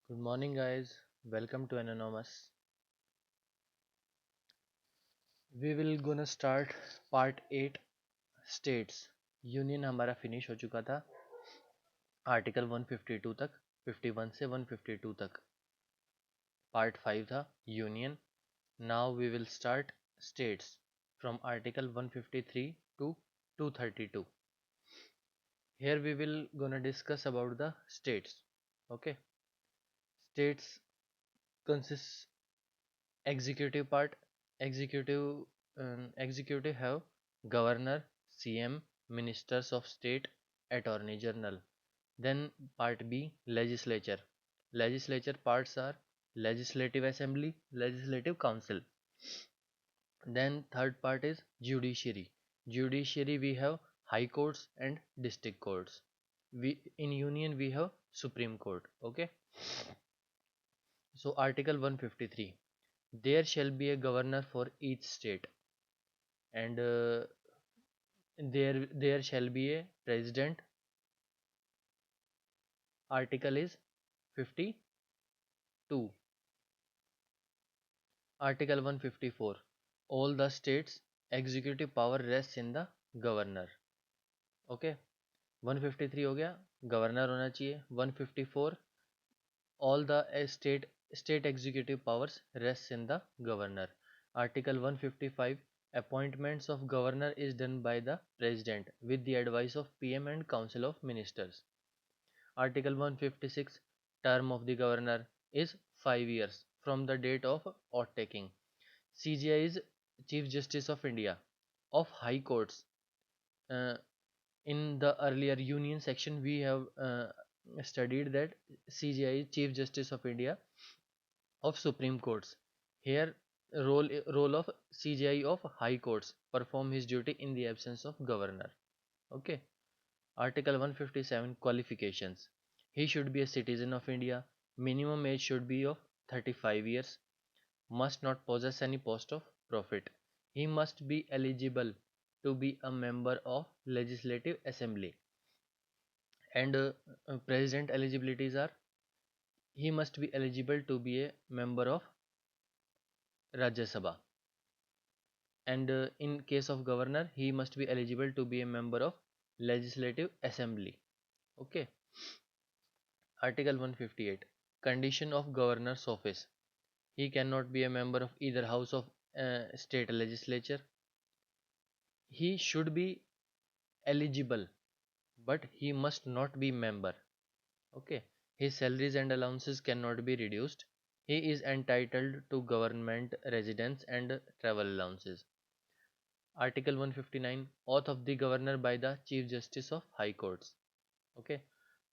Good morning, guys. Welcome to Anonymous. We will gonna start part 8 states. Union हमारा finish हो चुका था article 152 तक 51 से 152 तक पार्ट 5 था union. Now we will start states from article 153 to 232. Here we will gonna discuss about the states. Okay, states consists executive part. Executive have governor, CM, ministers of state, attorney general. Then part B, legislature. Legislature parts are legislative assembly, legislative council. Then third part is judiciary. Judiciary we have high courts and district courts. We in union we have supreme court. Okay. So article 153, there shall be a governor for each state, and there shall be a president. Article is 52. Article 154, all the states executive power rests in the governor. Okay, 153 हो गया, governor होना चाहिए. 154, all the state executive powers rests in the governor. Article 155, appointments of governor is done by the president with the advice of PM and council of ministers. Article 156, term of the governor is 5 years from the date of oath taking. CJI is Chief Justice of India. Of High Courts, uh, in the earlier union section we have studied that CJI is Chief Justice of India. Of Supreme Courts, here role of CJI of High Courts perform his duty in the absence of governor. Okay. Article 157, qualifications. He should be a citizen of India. Minimum age should be of 35 years. Must not possess any post of profit. He must be eligible to be a member of Legislative Assembly. And president eligibilities are, he must be eligible to be a member of Rajya Sabha. And in case of governor, he must be eligible to be a member of Legislative Assembly. Okay. Article 158, condition of governor's office. He cannot be a member of either house of state legislature. He should be eligible, but he must not be member. Okay. His salaries and allowances cannot be reduced. He is entitled to government residence and travel allowances. Article 159, oath of the governor by the Chief Justice of High Courts. Okay.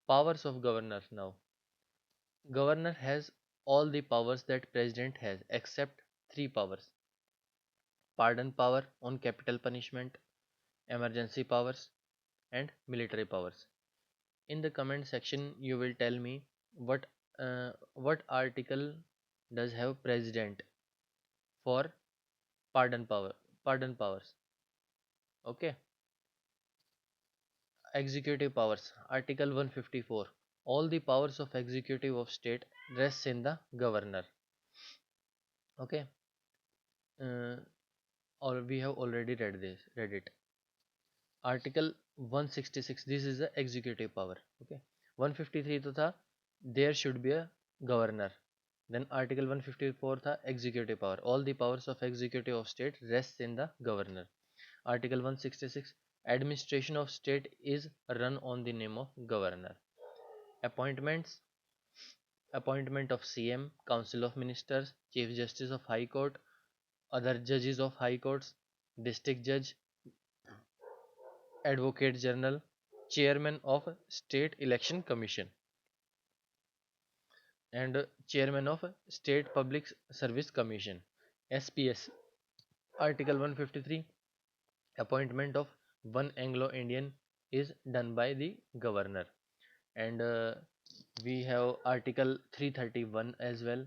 Powers of governor now. Governor has all the powers that president has except three powers: pardon power on capital punishment, emergency powers, and military powers. In the comment section, you will tell me what article does have president for pardon power, pardon powers. Okay. Executive powers. Article 154. All the powers of executive of state rests in the governor. Okay. Uh, or we have already read it. Article 166, this is the executive power. Okay. 153 तो था there should be a governor. Then article 154 था executive power. All the powers of executive of state rests in the governor. Article 166, administration of state is run on the name of governor. Appointments, appointment of CM, council of ministers, chief justice of high court, other judges of high courts, district judge, advocate general, chairman of state election commission, and chairman of state public service commission, SPS. Article 153, appointment of one Anglo-Indian is done by the governor. And we have article 331 as well,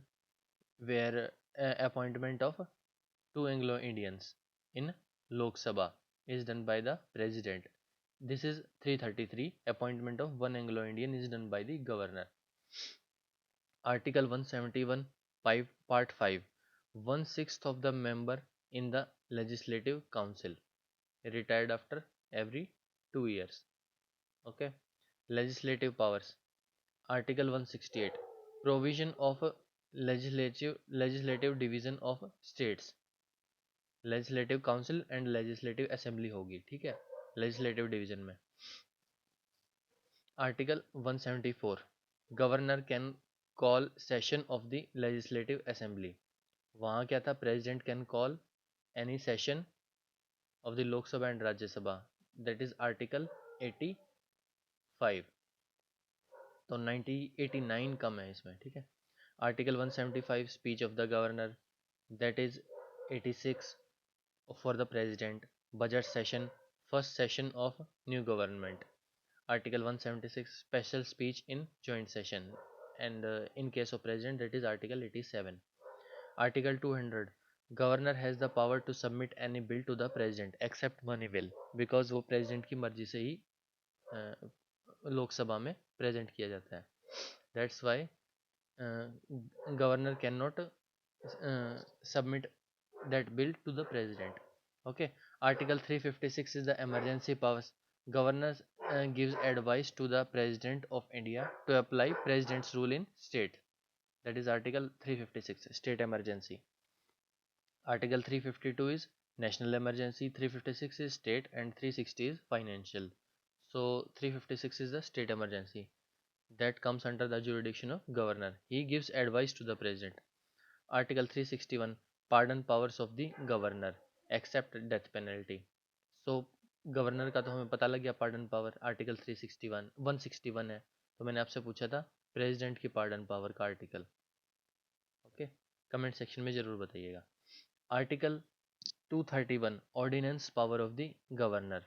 where appointment of two Anglo-Indians in Lok Sabha is done by the president. This is 333, appointment of one Anglo-Indian is done by the governor. Article 171 Part 5, 1/6 of the member in the Legislative Council retired after every 2 years. Okay. Legislative powers. Article 168, provision of a legislative division of states. Legislative council and legislative assembly होगी, ठीक है, legislative division में. Article 174, governor can call session of the legislative assembly. वहाँ क्या था, president can call any session of the Lok Sabha and Rajya Sabha. That is article 85. तो 89 कम है इसमें, ठीक है. Article 175, speech of the governor. That is 86 for the president. Budget session, first session of new government. Article 176, special speech in joint session, and in case of president, that is article 87. Article 200, governor has the power to submit any bill to the president except money bill, because वो president की मर्जी से ही लोकसभा में present किया जाता है. That's why governor cannot submit that bill to the president. Okay. Article 356 is the emergency powers. Governor gives advice to the president of India to apply president's rule in state. That is article 356, state emergency. Article 352 is national emergency, 356 is state, and 360 is financial. So 356 is the state emergency that comes under the jurisdiction of governor. He gives advice to the president. Article 361, pardon powers of the governor except death penalty. So governor का तो हमें पता लग गया pardon power. Article 361 161 है, तो मैंने आपसे पूछा था प्रेसिडेंट की पार्डन पावर का आर्टिकल. ओके, कमेंट सेक्शन में जरूर बताइएगा. Article 231, ordinance power of the governor.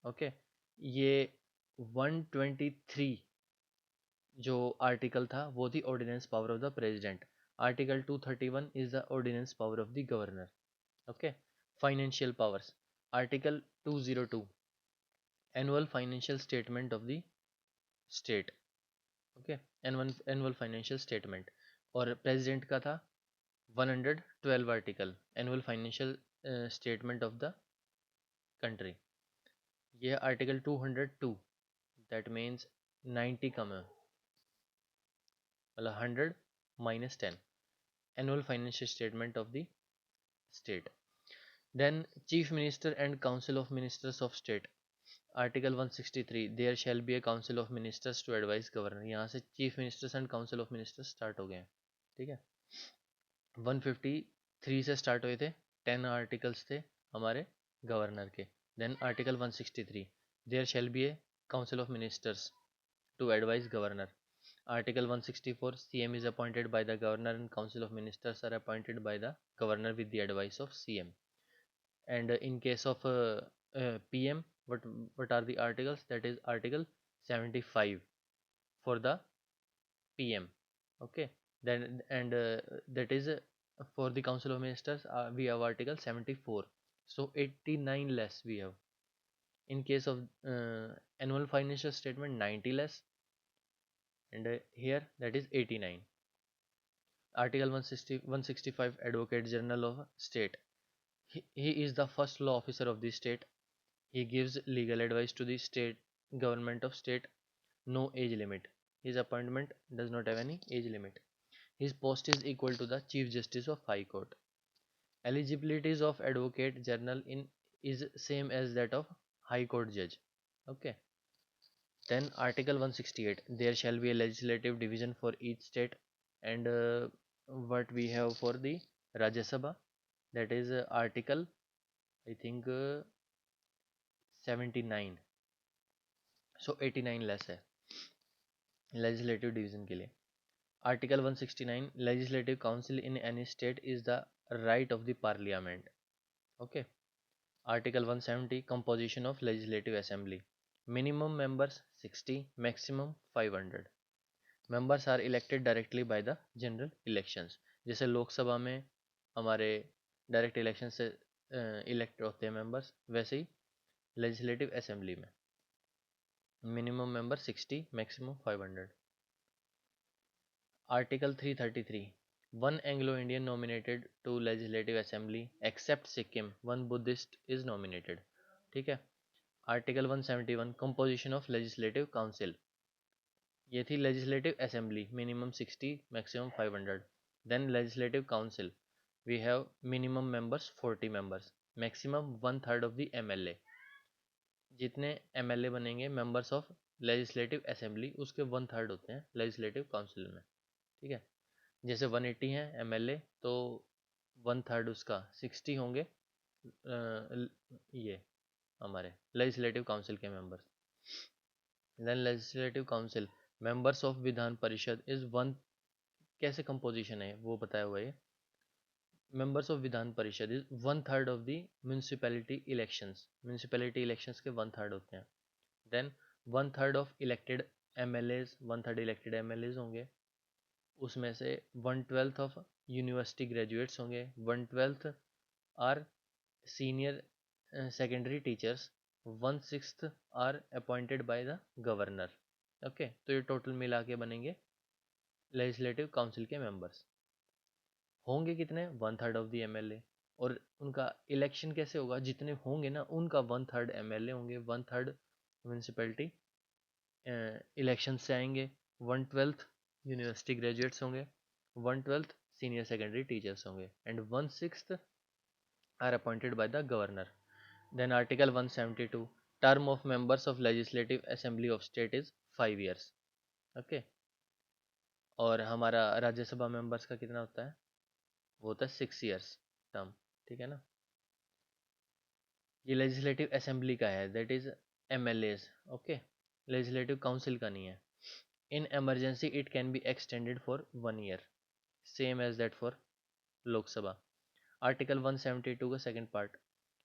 Okay, ये 123 जो आर्टिकल था वो थी ordinance power of the president. Article 231 is the ordinance power of the governor. Okay. Financial powers. Article 202, annual financial statement of the state. Okay, annual financial statement. और president का था 112 article, annual financial statement of the country. ये article 202, that means 90 कम है, मतलब 100 minus 10, annual financial statement of the state. Then chief minister and council of ministers of state. Article 163, there shall be a council of ministers to advise governor. यहाँ से chief ministers and council of ministers start हो गए हैं, ठीक है. 153 से start हुए थे, 10 articles थे हमारे गवर्नर के. Then article 163, there shall be a council of ministers to advise governor. Article 164, CM is appointed by the governor and council of ministers are appointed by the governor with the advice of CM. And in case of PM, what are the articles? That is article 75 for the PM. Okay. Then and that is for the council of ministers we have article 74. So 89 less we have. In case of annual financial statement, 90 less. And here that is 89. Article 165, Advocate General of State. He is the first law officer of the state. He gives legal advice to the state government of state. No age limit. His appointment does not have any age limit. His post is equal to the Chief Justice of High Court. Eligibilities of Advocate General in is same as that of High Court Judge. Okay. Then Article 168, there shall be a legislative division for each state. And what we have for the Rajya Sabha, that is article I think 79. So 89 less है legislative division के लिए. Article 169, legislative council in any state is the right of the parliament. Okay. Article 170, composition of legislative assembly. Minimum members 60, maximum 500. Members are elected directly by the general elections. जैसे लोकसभा में हमारे direct election से elect होते हैं members, वैसे ही legislative assembly में minimum member 60, maximum 500. Article 333. One Anglo-Indian nominated to Legislative Assembly except Sikkim. One Buddhist is nominated. ठीक है. Article 171. Composition of Legislative Council. ये थी Legislative Assembly. Minimum 60, maximum 500. Then Legislative Council. We have minimum members 40 members. Maximum 1/3 of the MLA. जितने MLA बनेंगे members of Legislative Assembly उसके 1/3 होते हैं Legislative Council में. ठीक है. जैसे 180 हैं MLA तो 1/3 उसका 60 होंगे ये हमारे लेजिस्लेटिव काउंसिल के members. Then legislative council members of Vidhan Parishad is one. कैसे कंपोजिशन है वो बताया हुआ है. Members of Vidhan Parishad is 1/3 of the municipality elections. Municipality elections के 1/3 होते हैं. Then 1/3 of elected MLAs. 1/3 elected MLAs होंगे. उसमें से 1/12 ऑफ यूनिवर्सिटी ग्रेजुएट्स होंगे. 1/12 are senior secondary teachers. 1/6 are appointed by the governor. Okay, तो ये टोटल मिला के बनेंगे लेजिस्लेटिव काउंसिल के मेंबर्स. होंगे कितने? 1/3 ऑफ द MLA. और उनका इलेक्शन कैसे होगा? जितने होंगे ना उनका 1/3 MLA होंगे. 1/3 म्यूनसिपैलिटी इलेक्शन से आएंगे. 1/12 यूनिवर्सिटी ग्रेजुएट्स होंगे. 1/12 सीनियर सेकेंडरी टीचर्स होंगे. And 1/6 are appointed by the governor. Then article 172. Term of members of legislative assembly of state is 5 years. Okay. और हमारा राज्यसभा मेंबर्स का कितना होता है? वो होता है 6 years टर्म. ठीक है ना. ये लेजिस्लेटिव असेंबली का है, that is MLAs. Okay, legislative council का नहीं है. इन emergency it can be extended for 1 year, same as that for Lok Sabha. Article 172 का second part.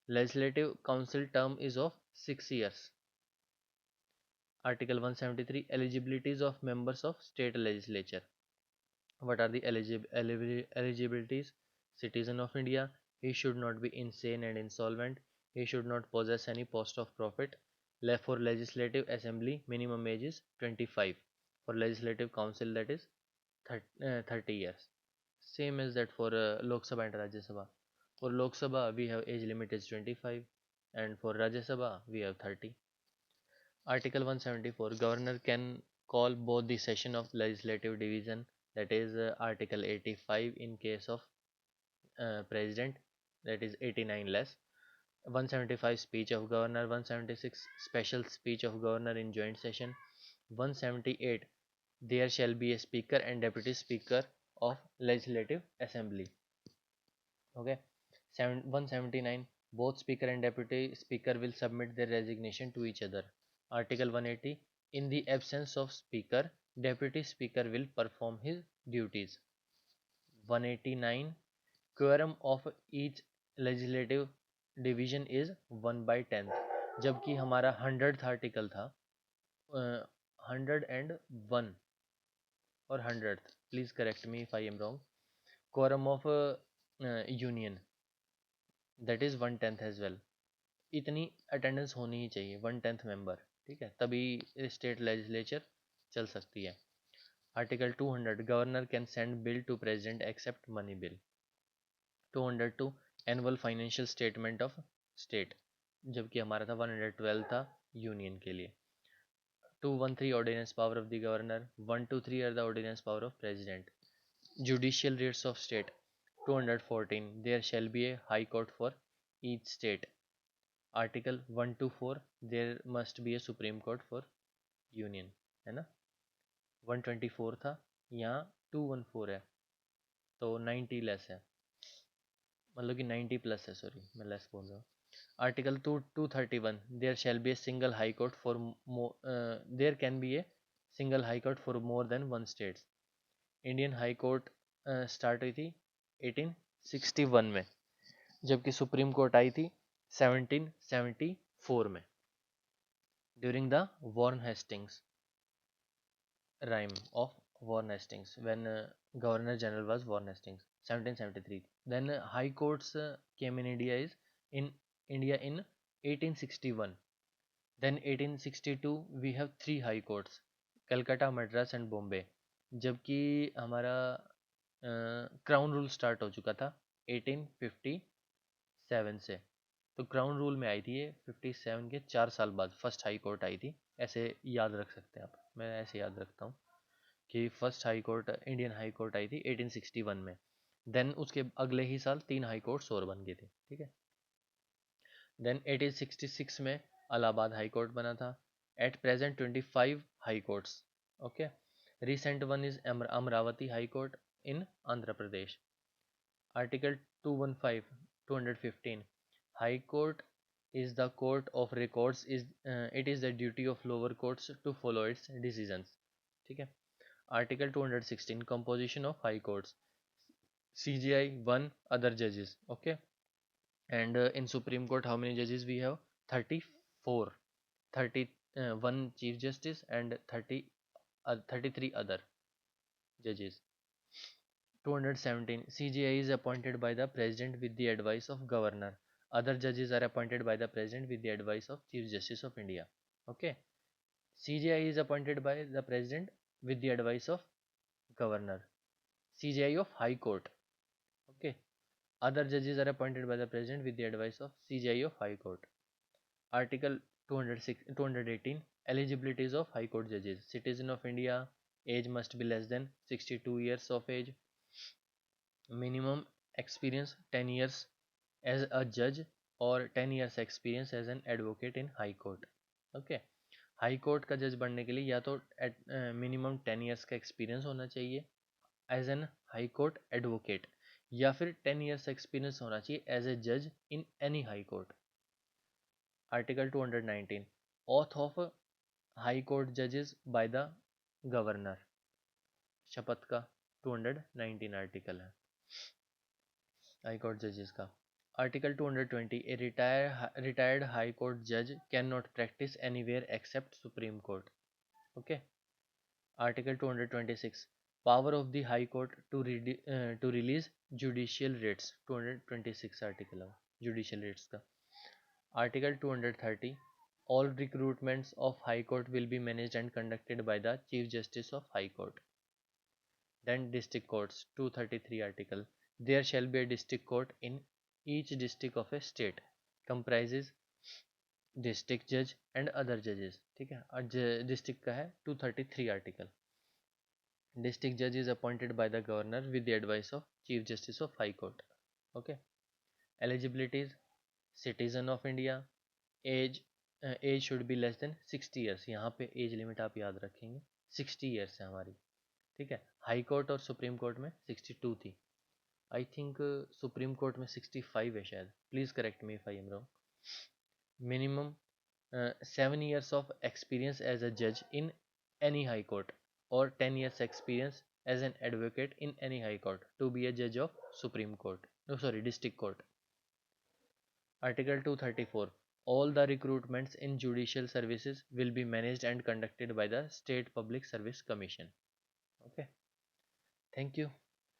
Legislative council term is of 6 years. Article 173. Eligibilities of members of state legislature. What are the eligibilities? Citizen of India. He should not be insane and insolvent. He should not possess any post of profit. Left for legislative assembly, minimum age is 25. For legislative council, that is 30 years. Same as that for Lok Sabha and Rajya Sabha. For Lok Sabha, we have age limit is 25, and for Rajya Sabha, we have 30. Article 174. Governor can call both the session of legislative division, that is Article 85 in case of President, that is 89 less. 175. Speech of Governor. 176. Special speech of Governor in joint session. 178. There shall be a speaker and deputy speaker of legislative assembly. Okay. 179. Both speaker and deputy speaker will submit their resignation to each other. Article 180. In the absence of speaker, deputy speaker will perform his duties. 189. Quorum of each legislative division is 1/10. जबकि हमारा 100th article था 101 और 100th. Please correct me if I am wrong. quorum of union that is 1/10 as well. इतनी attendance होनी ही चाहिए, 1/10 member. ठीक है, तभी स्टेट लेजिस्लेचर चल सकती है. Article 200. Governor can send bill to president except money bill. 202. Annual financial statement of state, जबकि हमारा था 112 था यूनियन के लिए. 213. Ordinance power of the governor. 123 are the ordinance power of president. Judicial rates of state. 214. There shall be a high court for each state. Article 124. There must be a supreme court for union, है ना. 124 था, यहाँ 214 है, तो 90 less है, मतलब कि 90 plus है. सॉरी, मैं लेस बोल रहा हूँ. Article 231. There shall be a single high court for there can be a single high court for more than one states. Indian high court start हुई थी 1861 में, जबकि सुप्रीम कोर्ट आई थी 1774 में, during the Warren Hastings rhyme of Warren Hastings, when Governor General was Warren Hastings, 1773. Then high courts came in India in 1861. Then 1862 we have 3 high courts: Calcutta, Madras and Bombay. जबकि हमारा crown rule start हो चुका था 1857 से। तो crown rule में आई थी ये 57 के 4 साल बाद फर्स्ट हाई कोर्ट आई थी। ऐसे याद रख सकते हैं आप, मैं ऐसे याद रखता हूँ कि first high court Indian high court आई थी 1861 में। देन उसके अगले ही साल 3 हाई कोर्ट्स और बन गए थे, ठीक है। देन 1866 में इलाहाबाद हाई कोर्ट बना था। At present 25 high courts, okay. Recent one is Amravati high court in Andhra Pradesh. Article 215 215 high court is the court of records is it is the duty of lower courts to follow its decisions, ठीक है। Article 216 composition of high courts, CGI 1 other judges, okay। And in Supreme Court how many judges we have? 34, 31 chief justice and 33 other judges. 217 CGI is appointed by the president with the advice of governor. Other judges are appointed by the president with the advice of chief justice of India, okay। CGI is appointed by the president with the advice of governor. CGI of high court, okay। Other judges are appointed by the president with the advice of CGI of high court. Article 218 eligibilities of high court judges. Citizen of India, age must be less than 62 years of age. Minimum experience 10 years as a judge or 10 years experience as an advocate in high court, okay। High court का जज बनने के लिए या तो minimum 10 years का experience होना चाहिए as an high court advocate, या फिर 10 इयर्स एक्सपीरियंस होना चाहिए एज ए जज in any high court. Article 219 oath of high court जजेस बाय द गवर्नर, शपथ का 219 आर्टिकल है हाई कोर्ट जजेस का। Article 220 a retired high court जज can not practice anywhere except supreme court, okay. Article 226 power of the high court to release judicial writs, 226 article है judicial writs का। Article 230 all recruitments of high court will be managed and conducted by the chief justice of high court. Then district courts, 233 article, there shall be a district court in each district of a state, comprises district judge and other judges, ठीक है। और district का है 233 article. District जज is appointed by the governor with the advice of chief justice of high court, okay. Eligibilities citizen of India, age age should be less than 60 years, यहाँ पे age limit आप याद रखेंगे 60 years है हमारी, ठीक है। हाई कोर्ट और सुप्रीम कोर्ट में 62 थी, आई थिंक सुप्रीम कोर्ट में 65 है शायद, please correct me if I am wrong. Minimum 7 years of experience as a judge in any high court or 10 years experience as an advocate in any high court to be a judge of Supreme Court, no sorry district court. Article 234 all the recruitments in judicial services will be managed and conducted by the State Public Service Commission, okay। Thank you,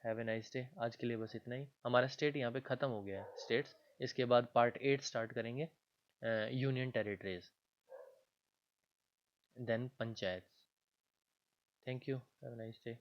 have a nice day. आज के लिए बस इतना ही, हमारा state यहाँ पे ख़त्म हो गया है स्टेट्स। इसके बाद पार्ट 8 स्टार्ट करेंगे, union territories, then panchayat. Thank you, have a nice day.